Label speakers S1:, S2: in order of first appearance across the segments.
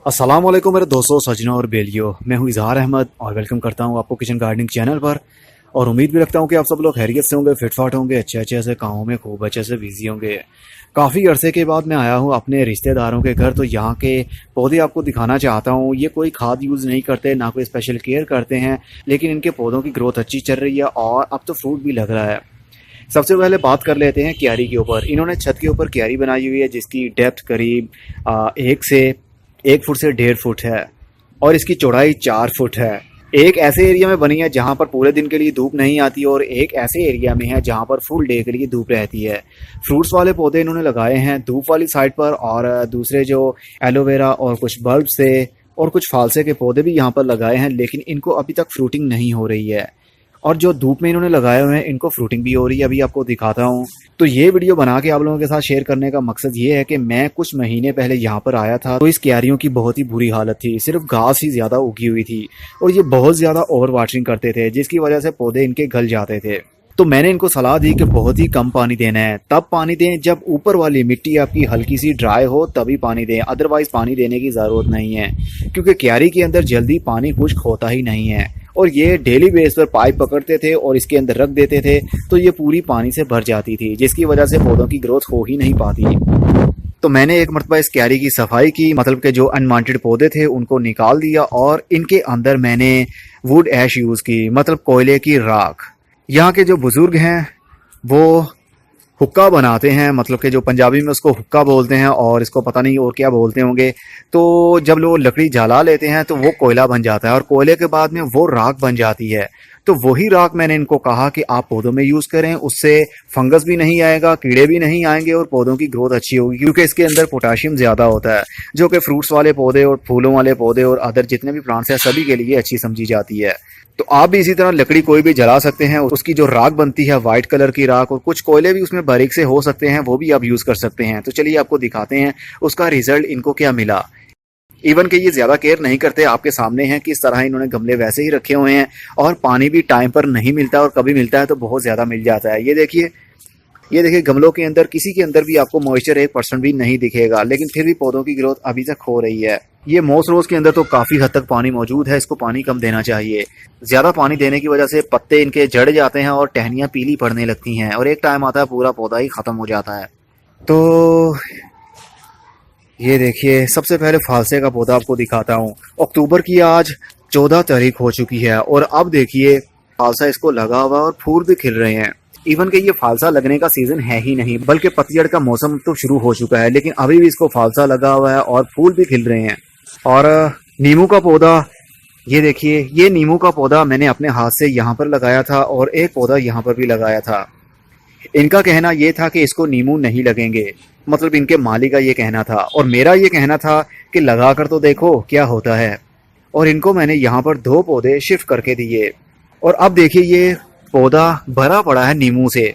S1: अस्सलाम वालेकुम मेरे दोस्तों, सजनों और बेलियो। मैं हूं इजहार अहमद और वेलकम करता हूं आपको किचन गार्डनिंग चैनल पर। और उम्मीद भी रखता हूं कि आप सब लोग खैरियत से होंगे, फिटफाट होंगे, अच्छे से कामों में खूब अच्छे से बिजी होंगे। काफ़ी अरसे के बाद मैं आया हूं अपने रिश्तेदारों के घर, तो यहाँ के पौधे आपको दिखाना चाहता हूँ। ये कोई खाद यूज़ नहीं करते, ना कोई स्पेशल केयर करते हैं, लेकिन इनके पौधों की ग्रोथ अच्छी चल रही है और अब तो फ्रूट भी लग रहा है। सबसे पहले बात कर लेते हैं क्यारी के ऊपर। इन्होंने छत के ऊपर क्यारी बनाई हुई है जिसकी डेप्थ करीब 1 फुट से 1.5 फुट है और इसकी चौड़ाई 4 फुट है। एक ऐसे एरिया में बनी है जहाँ पर पूरे दिन के लिए धूप नहीं आती और एक ऐसे एरिया में है जहाँ पर फुल डे के लिए धूप रहती है। फ्रूट्स वाले पौधे इन्होंने लगाए हैं धूप वाली साइड पर, और दूसरे जो एलोवेरा और कुछ बल्ब से और कुछ फालसे के पौधे भी यहाँ पर लगाए हैं, लेकिन इनको अभी तक फ्रूटिंग नहीं हो रही है। और जो धूप में इन्होंने लगाए हुए हैं इनको फ्रूटिंग भी हो रही है। अभी आपको दिखाता हूँ। तो ये वीडियो बना के आप लोगों के साथ शेयर करने का मकसद ये है कि मैं कुछ महीने पहले यहाँ पर आया था तो इस क्यारियों की बहुत ही बुरी हालत थी, सिर्फ घास ही ज्यादा उगी हुई थी और ये बहुत ज्यादा ओवर वाटरिंग करते थे, जिसकी वजह से पौधे इनके गल जाते थे। तो मैंने इनको सलाह दी कि बहुत ही कम पानी देना है, तब पानी दें जब ऊपर वाली मिट्टी आपकी हल्की सी ड्राई हो तभी पानी दें, अदरवाइज पानी देने की ज़रूरत नहीं है, क्योंकि क्यारी के अंदर जल्दी पानी खुश्क होता ही नहीं है। और ये डेली बेस पर पाइप पकड़ते थे और इसके अंदर रख देते थे तो ये पूरी पानी से भर जाती थी, जिसकी वजह से पौधों की ग्रोथ हो ही नहीं पाती। तो मैंने एक मरतबा इस क्यारी की सफाई की, मतलब के जो अनवांटेड पौधे थे उनको निकाल दिया और इनके अंदर मैंने वुड ऐश यूज़ की, मतलब कोयले की राख। यहाँ के जो बुजुर्ग हैं वो हुक्का बनाते हैं, मतलब कि जो पंजाबी में उसको हुक्का बोलते हैं और इसको पता नहीं और क्या बोलते होंगे। तो जब लोग लकड़ी जला लेते हैं तो वो कोयला बन जाता है और कोयले के बाद में वो राख बन जाती है। तो वही राख मैंने इनको कहा कि आप पौधों में यूज़ करें, उससे फंगस भी नहीं आएगा, कीड़े भी नहीं आएंगे और पौधों की ग्रोथ अच्छी होगी, क्योंकि इसके अंदर पोटाशियम ज़्यादा होता है, जो कि फ्रूट्स वाले पौधे और फूलों वाले पौधे और अदर जितने भी प्लांट्स हैं सभी के लिए अच्छी समझी जाती है। तो आप भी इसी तरह लकड़ी कोई भी जला सकते हैं, उसकी जो राख बनती है वाइट कलर की राख, और कुछ कोयले भी उसमें बारीक से हो सकते हैं, वो भी आप यूज़ कर सकते हैं। तो चलिए आपको दिखाते हैं उसका रिजल्ट इनको क्या मिला। इवन कि ये ज़्यादा केयर नहीं करते, आपके सामने हैं कि इस तरह इन्होंने गमले वैसे ही रखे हुए हैं और पानी भी टाइम पर नहीं मिलता और कभी मिलता है तो बहुत ज़्यादा मिल जाता है। ये देखिए गमलों के अंदर किसी के अंदर भी आपको मॉइस्चर 1% भी नहीं दिखेगा, लेकिन फिर भी पौधों की ग्रोथ अभी तक हो रही है। ये मॉस रोज के अंदर तो काफ़ी हद तक पानी मौजूद है, इसको पानी कम देना चाहिए। ज़्यादा पानी देने की वजह से पत्ते इनके झड़ जाते हैं और टहनियाँ पीली पड़ने लगती हैं और एक टाइम आता है पूरा पौधा ही ख़त्म हो जाता है। तो ये देखिए सबसे पहले फालसे का पौधा आपको दिखाता हूँ। अक्टूबर की आज 14 तारीख हो चुकी है और अब देखिए फालसा इसको लगा हुआ और फूल भी खिल रहे हैं। इवन कि ये फालसा लगने का सीजन है ही नहीं, बल्कि पतझड़ का मौसम तो शुरू हो चुका है, लेकिन अभी भी इसको फालसा लगा हुआ है और फूल भी खिल रहे हैं। और नींबू का पौधा, ये देखिए ये नींबू का पौधा मैंने अपने हाथ से यहाँ पर लगाया था और एक पौधा यहाँ पर भी लगाया था। इनका कहना ये था कि इसको नींबू नहीं लगेंगे, मतलब इनके माली का ये कहना था, और मेरा ये कहना था कि लगा कर तो देखो क्या होता है। और इनको मैंने यहाँ पर 2 पौधे शिफ्ट करके दिए और अब देखिए ये पौधा भरा पड़ा है नींबू से।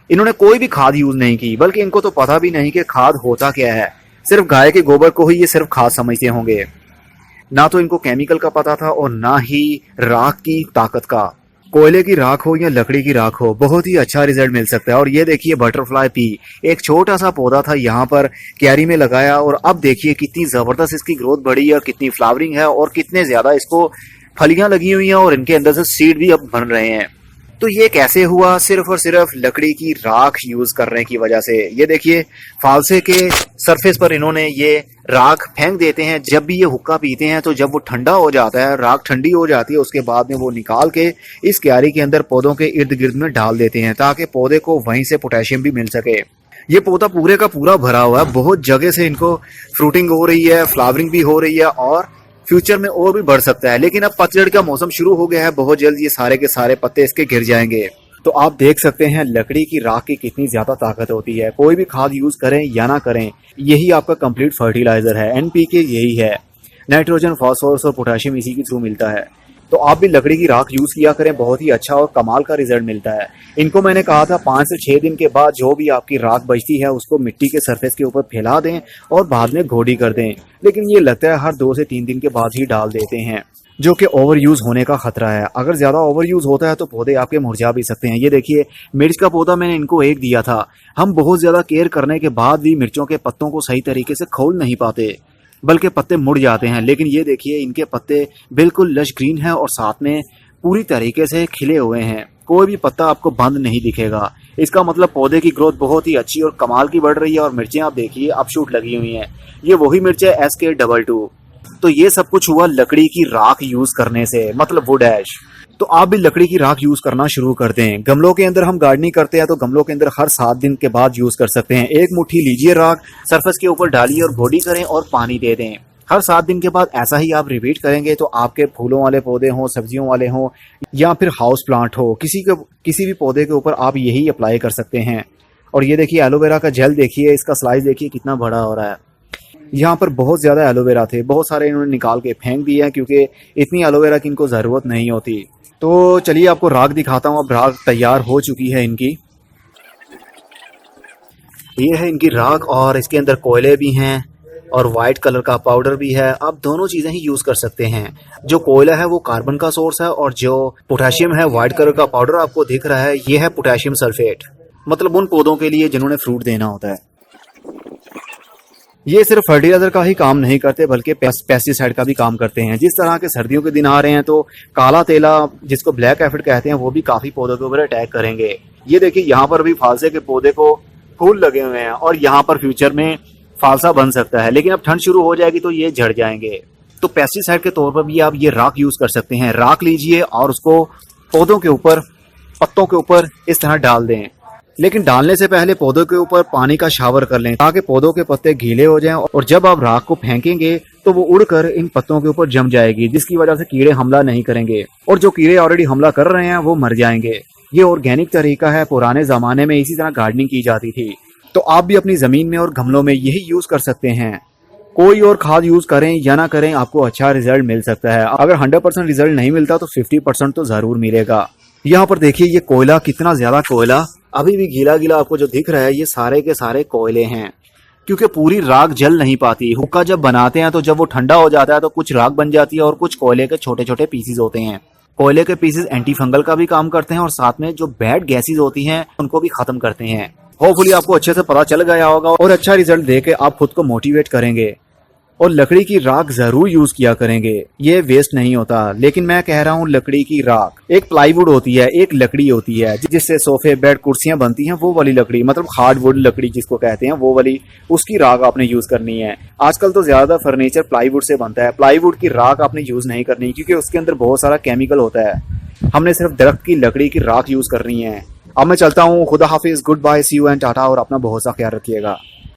S1: इन्होंने कोई भी खाद यूज नहीं की, बल्कि इनको तो पता भी नहीं कि खाद होता क्या है, सिर्फ गाय के गोबर को ही ये सिर्फ खाद समझते होंगे। ना तो इनको केमिकल का पता था और ना ही राख की ताकत का। कोयले की राख हो या लकड़ी की राख हो, बहुत ही अच्छा रिजल्ट मिल सकता है। और ये देखिए बटरफ्लाई पी, एक छोटा सा पौधा था यहाँ पर क्यारी में लगाया और अब देखिए कितनी जबरदस्त इसकी ग्रोथ बढ़ी है और कितनी फ्लावरिंग है और कितने ज्यादा इसको फलियां लगी हुई हैं और इनके अंदर से सीड भी अब बन रहे हैं। तो ये कैसे हुआ? सिर्फ और सिर्फ लकड़ी की राख यूज करने की वजह से। ये देखिए फालसे के सरफेस पर इन्होंने ये राख फेंक देते हैं। जब भी ये हुक्का पीते हैं तो जब वो ठंडा हो जाता है, राख ठंडी हो जाती है, उसके बाद में वो निकाल के इस क्यारी के अंदर पौधों के इर्द गिर्द में डाल देते हैं ताकि पौधे को वहीं से पोटेशियम भी मिल सके। ये पौधा पूरे का पूरा भरा हुआ है, बहुत जगह से इनको फ्रूटिंग हो रही है, फ्लावरिंग भी हो रही है और फ्यूचर में और भी बढ़ सकता है। लेकिन अब पतझड़ का मौसम शुरू हो गया है, बहुत जल्द ये सारे के सारे पत्ते इसके गिर जाएंगे। तो आप देख सकते हैं लकड़ी की राख की कितनी ज्यादा ताकत होती है। कोई भी खाद यूज करें या ना करें, यही आपका कंप्लीट फर्टिलाइजर है। एनपीके यही है, नाइट्रोजन, फास्फोरस और पोटेशियम इसी के थ्रू मिलता है। तो आप भी लकड़ी की राख यूज किया करें, बहुत ही अच्छा और कमाल का रिजल्ट मिलता है। इनको मैंने कहा था 5 से 6 दिन के बाद जो भी आपकी राख बचती है उसको मिट्टी के सरफेस के ऊपर फैला दें और बाद में घोड़ी कर दें, लेकिन ये लगता है हर 2 से 3 दिन के बाद ही डाल देते हैं, जो कि ओवर यूज होने का खतरा है। अगर ज्यादा ओवर यूज होता है तो पौधे आपके मुरझा भी सकते हैं। ये देखिए मिर्च का पौधा मैंने इनको एक दिया था। हम बहुत ज्यादा केयर करने के बाद भी मिर्चों के पत्तों को सही तरीके से खोल नहीं पाते। बल्कि पत्ते मुड़ जाते हैं। लेकिन ये देखिए इनके पत्ते बिल्कुल लश ग्रीन हैं और साथ में पूरी तरीके से खिले हुए हैं, कोई भी पत्ता आपको बंद नहीं दिखेगा। इसका मतलब पौधे की ग्रोथ बहुत ही अच्छी और कमाल की बढ़ रही है। और मिर्चें आप देखिए अब शूट लगी हुई हैं, ये वही मिर्च है SK22। तो ये सब कुछ हुआ लकड़ी की राख यूज करने से, मतलब वुड ऐश। तो आप भी लकड़ी की राख यूज करना शुरू कर दें। गमलों के अंदर हम गार्डनिंग करते हैं तो गमलों के अंदर हर 7 दिन के बाद यूज कर सकते हैं। एक मुट्ठी लीजिए राख, सरफेस के ऊपर डालिए और बॉडी करें और पानी दे दें। हर 7 दिन के बाद ऐसा ही आप रिपीट करेंगे तो आपके फूलों वाले पौधे हों, सब्जियों वाले हों या फिर हाउस प्लांट हो, किसी भी पौधे के ऊपर आप यही अप्लाई कर सकते हैं। और ये देखिए एलोवेरा का जेल देखिए, इसका स्लाइस देखिए कितना बड़ा हो रहा है। यहाँ पर बहुत ज़्यादा एलोवेरा थे, बहुत सारे इन्होंने निकाल के फेंक दिए हैं क्योंकि इतनी एलोवेरा की इनको ज़रूरत नहीं होती। तो चलिए आपको राख दिखाता हूँ। अब राख तैयार हो चुकी है इनकी। ये है इनकी राख और इसके अंदर कोयले भी हैं और वाइट कलर का पाउडर भी है। आप दोनों चीज़ें ही यूज़ कर सकते हैं। जो कोयला है वो कार्बन का सोर्स है और जो पोटेशियम है, वाइट कलर का पाउडर आपको दिख रहा है, ये है पोटेशियम सल्फेट, मतलब उन पौधों के लिए जिन्होंने फ्रूट देना होता है। ये सिर्फ फर्टिलाइजर का ही काम नहीं करते बल्कि पेस्टिसाइड का भी काम करते हैं। जिस तरह के सर्दियों के दिन आ रहे हैं तो काला तेला, जिसको ब्लैक एफिड कहते हैं, वो भी काफी पौधों के ऊपर अटैक करेंगे। ये देखिए यहाँ पर भी फालसे के पौधे को फूल लगे हुए हैं और यहाँ पर फ्यूचर में फालसा बन सकता है, लेकिन अब ठंड शुरू हो जाएगी तो ये झड़ जाएंगे। तो पेस्टिसाइड के तौर पर भी आप ये राख यूज कर सकते हैं। राख लीजिए और उसको पौधों के ऊपर, पत्तों के ऊपर इस तरह डाल दें। लेकिन डालने से पहले पौधों के ऊपर पानी का शावर कर लें ताकि पौधों के पत्ते गीले हो जाएं। और जब आप राख को फेंकेंगे तो वो उड़कर इन पत्तों के ऊपर जम जाएगी, जिसकी वजह से कीड़े हमला नहीं करेंगे और जो कीड़े ऑलरेडी हमला कर रहे हैं वो मर जाएंगे। ये ऑर्गेनिक तरीका है, पुराने जमाने में इसी तरह गार्डनिंग की जाती थी। तो आप भी अपनी जमीन में और गमलों में यही यूज कर सकते हैं। कोई और खाद यूज करें या ना करें, आपको अच्छा रिजल्ट मिल सकता है। अगर 100% रिजल्ट नहीं मिलता तो 50% तो जरूर मिलेगा। यहाँ पर देखिए ये कोयला, कितना ज्यादा कोयला अभी भी गीला गीला आपको जो दिख रहा है, ये सारे के सारे कोयले हैं क्योंकि पूरी राख जल नहीं पाती। हुक्का जब बनाते हैं तो जब वो ठंडा हो जाता है तो कुछ राख बन जाती है और कुछ कोयले के छोटे छोटे पीसेस होते हैं। कोयले के पीसेस एंटी फंगल का भी काम करते हैं और साथ में जो बैड गैसेज होती हैं उनको भी खत्म करते हैं। होपफुली आपको अच्छे से पता चल गया होगा और अच्छा रिजल्ट देके आप खुद को मोटिवेट करेंगे और लकड़ी की राख जरूर यूज किया करेंगे। ये वेस्ट नहीं होता। लेकिन मैं कह रहा हूँ लकड़ी की राख, एक प्लाईवुड होती है, एक लकड़ी होती है जिससे सोफे, बेड, कुर्सियां बनती हैं, वो वाली लकड़ी, मतलब हार्डवुड लकड़ी जिसको कहते हैं, वो वाली, उसकी राख आपने यूज करनी है। आजकल तो ज्यादा फर्नीचर प्लाईवुड से बनता है। प्लाईवुड की राख आपने यूज नहीं करनी क्योंकि उसके अंदर बहुत सारा केमिकल होता है। हमने सिर्फ दरख्त की लकड़ी की राख यूज करनी है। अब मैं चलता हूँ, खुदा हाफिज, good bye, see you and tata, और अपना बहुत सा ख्याल रखिएगा।